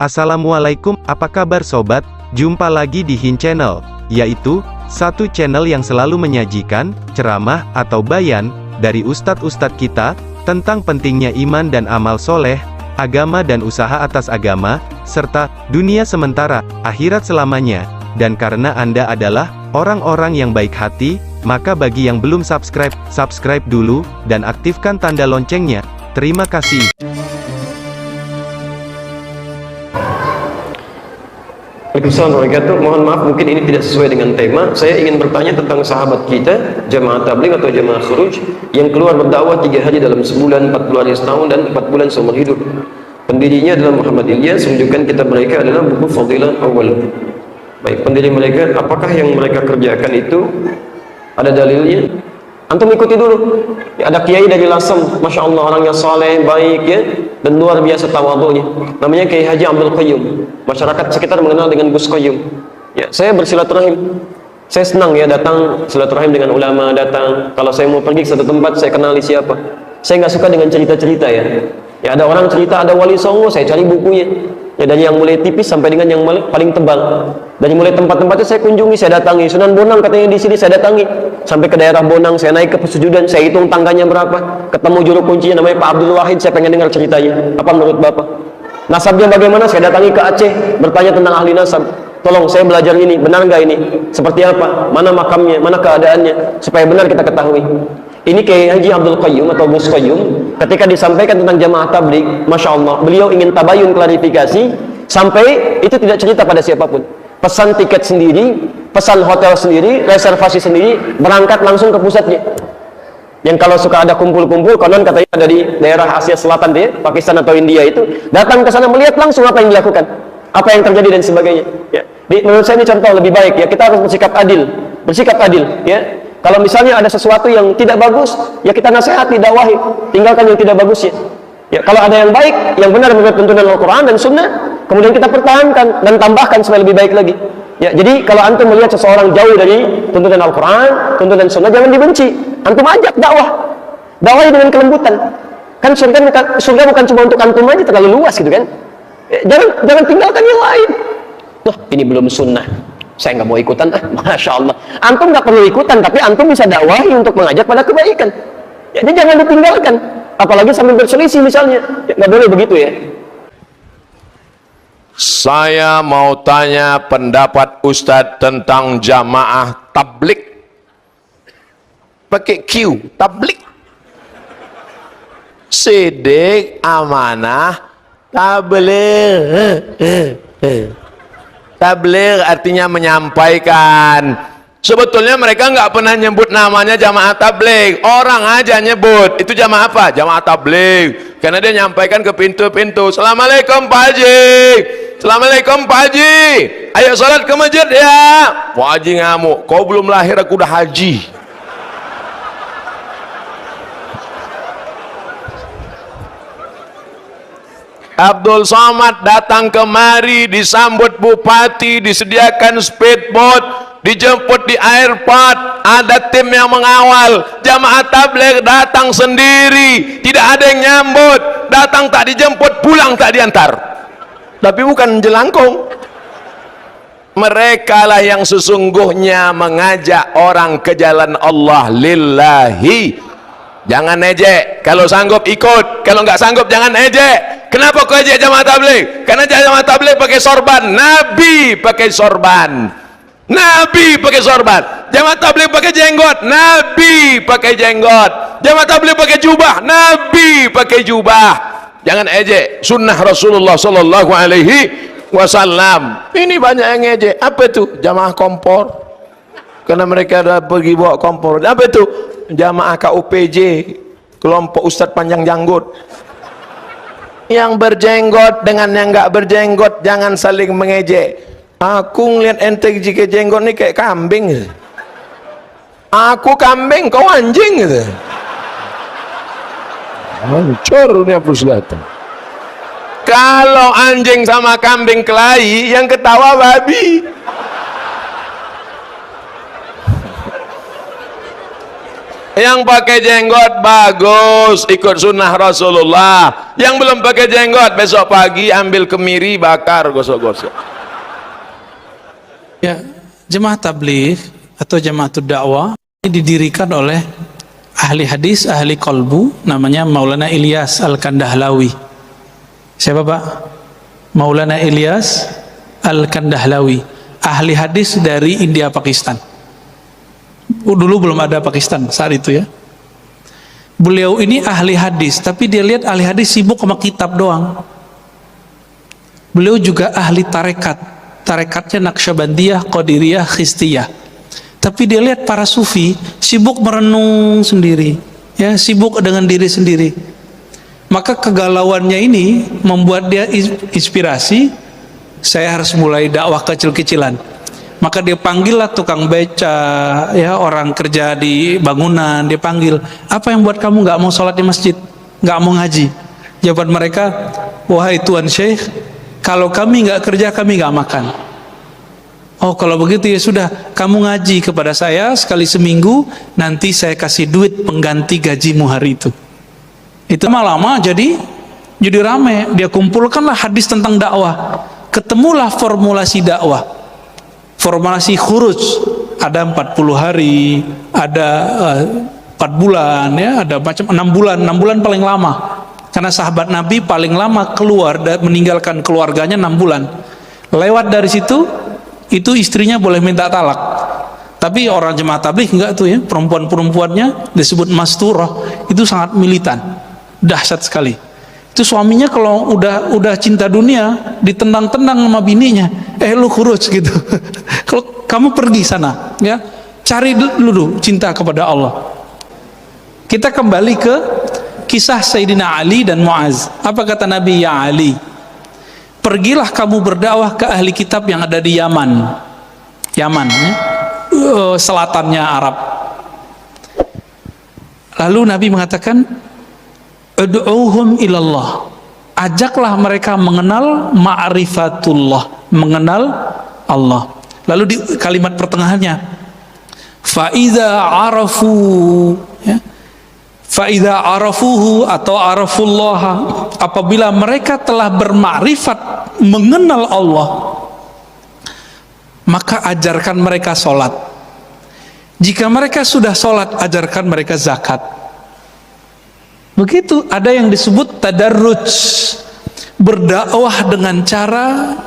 Assalamualaikum, apa kabar sobat? Jumpa lagi di Hin Channel, yaitu satu channel yang selalu menyajikan ceramah atau bayan dari ustadz-ustadz kita tentang pentingnya iman dan amal soleh, agama dan usaha atas agama, serta dunia sementara, akhirat selamanya. Dan karena Anda adalah orang-orang yang baik hati, maka bagi yang belum subscribe, subscribe dulu, dan aktifkan tanda loncengnya. Terima kasih. Waalaikumsalam warahmatullahi wabarakatuh. Mohon maaf, mungkin ini tidak sesuai dengan tema. Saya ingin bertanya tentang sahabat kita, jamaah tabligh atau jamaah khuruj, yang keluar berdakwah 3 hari dalam sebulan, 40 hari setahun, dan 4 bulan seumur hidup. Pendirinya adalah Muhammad Ilyas. Rujukan kitab mereka adalah buku Fadilah Awal. Baik, pendiri mereka, apakah yang mereka kerjakan itu ada dalilnya? Antum ikuti dulu. Ya, ada kiai dari Lasem, masya Allah, orangnya saleh, baik ya, dan luar biasa tawadhunya. Namanya Kiai Haji Abdul Qayyum. Masyarakat sekitar mengenal dengan Gus Qayyum. Ya, saya bersilaturahim. Saya senang ya datang silaturahim dengan ulama, datang. Kalau saya mau pergi ke satu tempat, saya kenali siapa. Saya nggak suka dengan cerita-cerita ya. Ya, ada orang cerita ada wali songo, saya cari bukunya. Ya, dari yang mulai tipis sampai dengan yang paling tebal. Dari mulai tempat-tempatnya saya kunjungi, saya datangi. Sunan Bonang katanya di sini, saya datangi. Sampai ke daerah Bonang, saya naik ke pesujudan, saya hitung tangganya berapa. Ketemu juru kuncinya namanya Pak Abdul Wahid, saya pengen dengar ceritanya. Apa menurut Bapak? Nasabnya bagaimana? Saya datangi ke Aceh, bertanya tentang ahli nasab. Tolong saya belajar ini, benar nggak ini? Seperti apa? Mana makamnya? Mana keadaannya? Supaya benar kita ketahui. Ini Kiai Haji Abdul Qayyum atau Gus Qayyum, ketika disampaikan tentang jamaah tabligh, masya Allah, beliau ingin tabayun klarifikasi, sampai itu tidak cerita pada siapapun. Pesan tiket sendiri, pesan hotel sendiri, reservasi sendiri, berangkat langsung ke pusatnya. Yang kalau suka ada kumpul-kumpul, konon katanya dari daerah Asia Selatan deh, Pakistan atau India itu, datang ke sana melihat langsung apa yang dilakukan, apa yang terjadi dan sebagainya. Ya. Menurut saya ini contoh lebih baik ya, kita harus bersikap adil, ya. Kalau misalnya ada sesuatu yang tidak bagus, ya kita nasihati, dakwahi, tinggalkan yang tidak bagus ya. Ya, kalau ada yang baik, yang benar menurut tuntunan Al-Quran dan Sunnah, kemudian kita pertahankan dan tambahkan supaya lebih baik lagi. Ya, jadi kalau antum melihat seseorang jauh dari tuntunan Al-Quran, tuntunan Sunnah, jangan dibenci. Antum ajak dakwahi dengan kelembutan. Kan surga bukan cuma untuk antum aja, terlalu luas gitu kan. Ya, jangan tinggalkan yang lain. Tuh, ini belum sunnah, saya nggak mau ikutan. Masya Allah, antum nggak perlu ikutan, tapi antum bisa dakwahi untuk mengajak pada kebaikan. Jadi jangan ditinggalkan, apalagi sambil berselisih misalnya. Ya, nggak boleh begitu ya. Saya mau tanya pendapat Ustadz tentang jamaah tabligh. Pakai Q, tabligh. Sidik, amanah, tabligh. Tabligh artinya menyampaikan. Sebetulnya mereka nggak pernah nyebut namanya jamaah tabligh. Orang aja nyebut. Itu jamaah apa? Jamaah tabligh. Karena dia nyampaikan ke pintu-pintu. Assalamualaikum Pak Haji. Assalamualaikum Pak Haji. Ayo sholat ke masjid ya. Pak Haji ngamuk. Kau belum lahir aku udah haji. Abdul Somad datang kemari, disambut bupati, disediakan speedboat, dijemput di airport, ada tim yang mengawal. Jamaah tabligh datang sendiri, tidak ada yang nyambut, datang tak dijemput, pulang tak diantar. Tapi bukan jelangkung. Mereka lah yang sesungguhnya mengajak orang ke jalan Allah lillahi. Jangan ejek, kalau sanggup ikut, kalau nggak sanggup jangan ejek. Kenapa kau ejek jamaah tabligh? Karena jamaah tabligh pakai sorban, Nabi pakai sorban, Nabi pakai sorban. Jamaah tabligh pakai jenggot, Nabi pakai jenggot. Jamaah tabligh pakai jubah, Nabi pakai jubah. Jangan ejek sunnah Rasulullah Sallallahu Alaihi Wasallam. Ini banyak yang ejek. Apa itu? Jamaah kompor. Karena mereka ada pergi bawa kompor. Apa itu? Jamaah KUPJ, kelompok Ustadz panjang janggut. Yang berjenggot dengan yang nggak berjenggot jangan saling mengejek. Aku ngeliat ente jika jenggot ini kayak kambing gitu. Aku kambing, kau anjing gitu. Hancur nih Abdul datang. Kalau anjing sama kambing kelahi, yang ketawa babi. Yang pakai jenggot bagus, ikut sunnah Rasulullah. Yang belum pakai jenggot, besok pagi ambil kemiri, bakar, gosok-gosok. Ya, jemaah tabligh atau jemaatul dakwah ini didirikan oleh ahli hadis, ahli qalbu, namanya Maulana Ilyas Al-Kandahlawi. Siapa Pak? Maulana Ilyas Al-Kandahlawi, ahli hadis dari India Pakistan. Dulu belum ada Pakistan saat itu ya. Beliau ini ahli hadis, tapi dia lihat ahli hadis sibuk sama kitab doang. Beliau juga ahli tarekat, tarekatnya Naqsyabandiyah, Qadiriyah, Khistiyah. Tapi dia lihat para sufi sibuk merenung sendiri, ya, sibuk dengan diri sendiri. Maka kegalauannya ini membuat dia inspirasi, saya harus mulai dakwah kecil-kecilan. Maka dia panggillah tukang beca, ya, orang kerja di bangunan, dia panggil, apa yang buat kamu nggak mau sholat di masjid, nggak mau ngaji? Jawaban mereka, wahai Tuan Syekh, kalau kami nggak kerja kami nggak makan. Oh, kalau begitu ya sudah, kamu ngaji kepada saya sekali seminggu, nanti saya kasih duit pengganti gajimu hari itu. Itu lama-lama jadi rame. Dia kumpulkanlah hadis tentang dakwah, ketemulah formulasi dakwah. Formulasi khuruj ada 40 hari, ada 4 bulan, ya, ada macam 6 bulan paling lama. Karena sahabat Nabi paling lama keluar dan meninggalkan keluarganya 6 bulan. Lewat dari situ, itu istrinya boleh minta talak. Tapi orang jemaah tabligh enggak tuh ya, perempuan-perempuannya disebut masturah, itu sangat militan, dahsyat sekali. Itu suaminya kalau udah cinta dunia ditendang-tendang sama bininya, lu khuruj gitu. Kalau kamu pergi sana, ya, cari dulu cinta kepada Allah. Kita kembali ke kisah Sayyidina Ali dan Muaz. Apa kata Nabi? Ya Ali, pergilah kamu berdakwah ke ahli kitab yang ada di Yaman, ya, selatannya Arab. Lalu Nabi mengatakan, ud'uhum ilallah, ajaklah mereka mengenal ma'rifatullah, mengenal Allah. Lalu di kalimat pertengahannya, fa'idha arafu, ya, fa'idha arafuhu atau arafullah, apabila mereka telah bermakrifat mengenal Allah, maka ajarkan mereka sholat. Jika mereka sudah sholat, ajarkan mereka zakat. Begitu. Ada yang disebut tadarruj, berdakwah dengan cara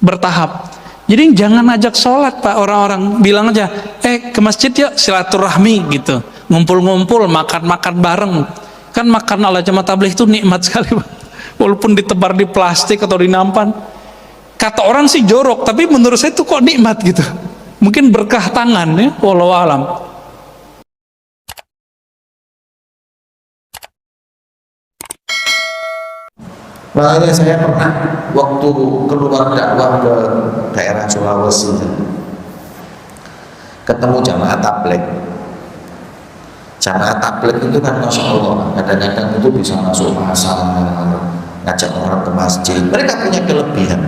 bertahap. Jadi jangan ajak sholat Pak, orang-orang bilang aja, ke masjid ya, silaturahmi gitu, ngumpul-ngumpul, makan-makan bareng. Kan makan ala jemaah tabligh itu nikmat sekali Pak, walaupun ditebar di plastik atau di nampan. Kata orang sih jorok, tapi menurut saya itu kok nikmat gitu. Mungkin berkah tangan ya, wallahu alam. Makanya saya pernah waktu keluar dakwah ke daerah Sulawesi, ketemu jamaah tabligh. Jamaah tabligh itu kan masya Allah, kadang-kadang itu bisa masuk pasar, ngajak orang ke masjid. Mereka punya kelebihan.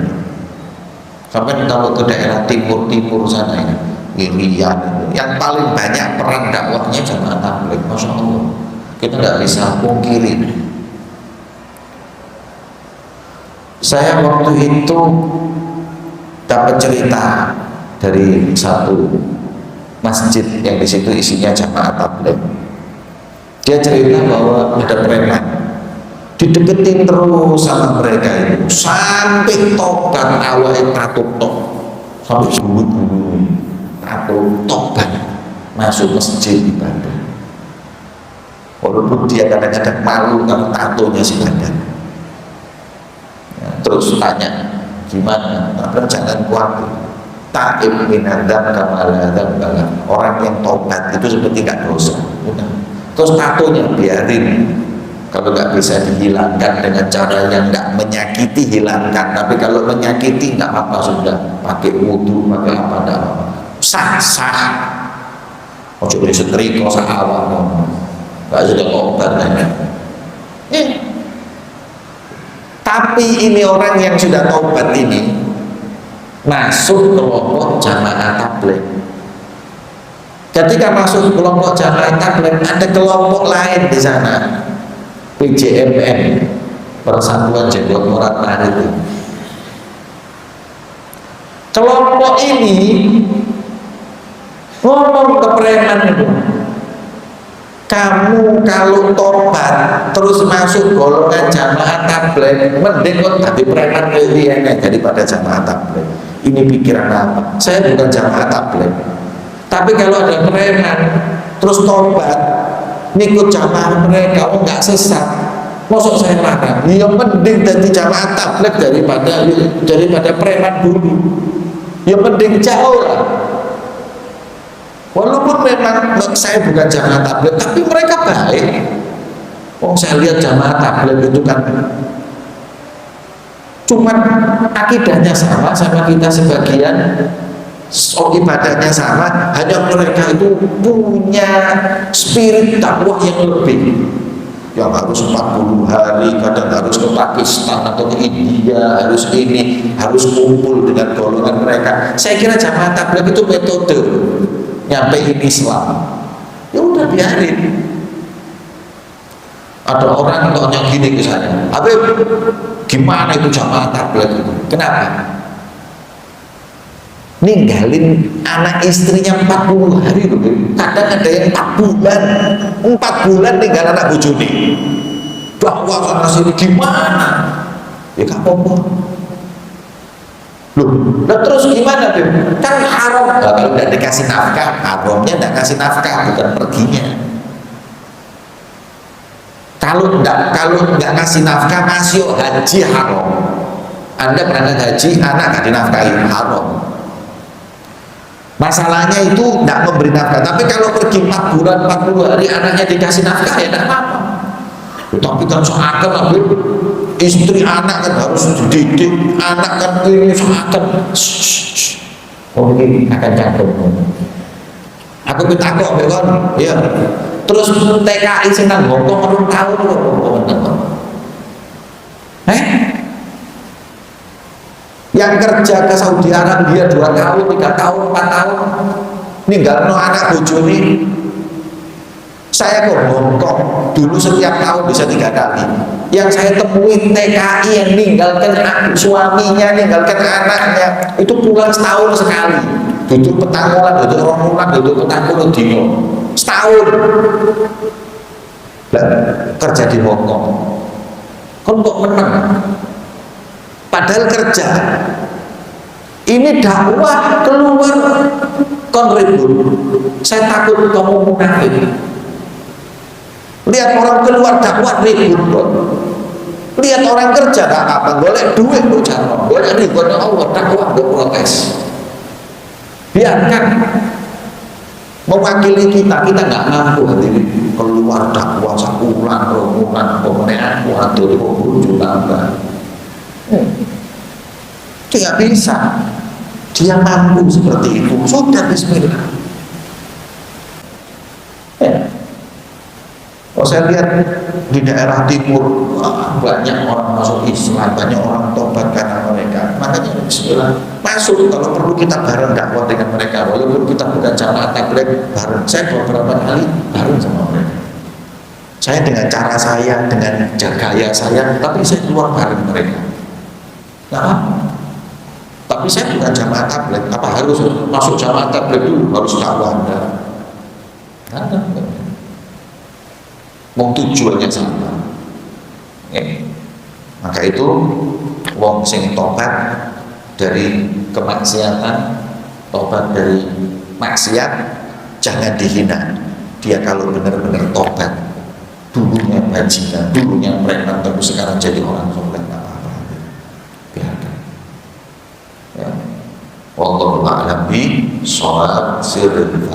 Sampai kalau ke daerah timur sana ini, Irian, yang paling banyak peran dakwahnya jamaah tabligh, masya Allah. Kita nggak bisa pungkiri. Saya waktu itu dapat cerita dari satu masjid yang di situ isinya jamaah tabligh. Dia cerita bahwa ada preman dideketin terus sama mereka itu sampai tobat, awalnya tato sampai sebut tato tobat masuk masjid ibadah. Walaupun dia kadang-kadang malu kalau tatonya si badan. Terus tanya, gimana? Tapi jangan khawatir. Taib minadam kamaladam balam. Orang yang tobat itu seperti nggak dosa. Terus tatonya biarin. Kalau nggak bisa dihilangkan dengan cara yang nggak menyakiti, hilangkan. Tapi kalau menyakiti nggak apa-apa, sudah pakai wudu, pakai apa, nggak apa-apa. Sah. Ojo boleh setrika sak awak. Nggak sudah tobat nanya. Tapi ini orang yang sudah tobat ini masuk kelompok jamaah tabligh. Ketika masuk kelompok jamaah tabligh, ada kelompok lain di sana, PJMN, Persatuan Jenggot Merah Maritim. Kelompok ini ngomong ke preman itu, kamu kalau tobat terus masuk golongan jamaah tabligh, mending kok jadi preman lebih daripada jamaah tabligh. Ini pikiran apa? Saya bukan jamaah tabligh, tapi kalau ada preman terus tobat ngikut jamaah mereka, oh nggak sesat, masuk saya larang. Ya mending jadi jamaah tabligh daripada preman dulu. Ya mending jauh lah. Walaupun memang saya bukan jamaah tabligh, tapi mereka baik. Oh, saya lihat jamaah tabligh itu kan cuman akidahnya sama kita sebagian, ibadahnya sama, hanya mereka itu punya spirit dakwah yang lebih. Yang harus 40 hari, kadang harus ke Pakistan atau ke India, harus ini, harus kumpul dengan golongan mereka. Saya kira jamaah tabligh itu metode nyampein Islam. Ya udah biarin. Ada orang tanya gini ke saya, Habib, gimana itu jamaah tabligh itu? Kenapa? Ninggalin anak istrinya 40 hari loh. Kadang ada yang 4 bulan ninggal anak bojone. Dakwah sana sini gimana? Ya gak apa-apa. Loh, nah terus gimana tuh? Kan haram. Nah, kalau tidak dikasih nafkah, haramnya tidak kasih nafkah, bukan perginya. Kalau nggak kasih nafkah, masih haji haram. Anda berangkat haji, anak nggak dinafkahi, haram. Masalahnya itu tidak memberi nafkah. Tapi kalau pergi 4 bulan, 40 hari anaknya dikasih nafkah, ya tidak apa-apa. Tapi kan seakan istri anak kan harus dididik, anak kan ini seakan. Oh ini akan jatuh. Aku minta kok, bekon, ya. Terus TKI sing nang Hongkong 2 tahun kok. Yang kerja ke Saudi Arabia 2 tahun, 3 tahun, 4 tahun, ninggalno anak bojone. Saya ke Hongkong dulu setiap tahun bisa 3 kali. Yang saya temui TKI yang ninggalkan suaminya, ninggalkan anaknya, itu pulang setahun sekali. Duduk petang bulan, duduk 2 bulan, duduk petang bulan dino. Setahun. Kerja di Hongkong. Kok menang? Padahal kerja ini dakwah keluar kontribut. Saya takut kamu munafik. Lihat orang keluar dakwah ribut. Lihat orang kerja gak apa, golek duit lu jarang, golek ridhonya Allah, dakwah gak protes. Biarkan mewakili kita nggak mampu hadirin keluar dakwah sakulan, rombongan, pemenang, waduh, bujuk tambah. Tidak bisa. Dia mampu seperti itu. Sudah bismillah. Kalau saya lihat di daerah timur banyak orang masuk Islam, banyak orang tobat karena mereka. Makanya bismillah masuk, kalau perlu kita bareng dakwah dengan mereka. Walaupun kita bukan jamaah tabligh bareng. Saya beberapa kali bareng sama mereka. Saya dengan cara saya, dengan gaya saya, tapi saya keluar bareng mereka. Nah, tapi saya bukan jamaah tabligh. Apa harus masuk jamaah tabligh dulu harus dakwah? Nah, mau tujuannya sama. Maka itu wong sing tobat dari kemaksiatan, tobat dari maksiat, jangan dihina. Dia kalau benar-benar tobat, dulunya bajingan, dulunya preman, tapi sekarang jadi orang soleh. Wallahu a'lam bi shawab. Sirrul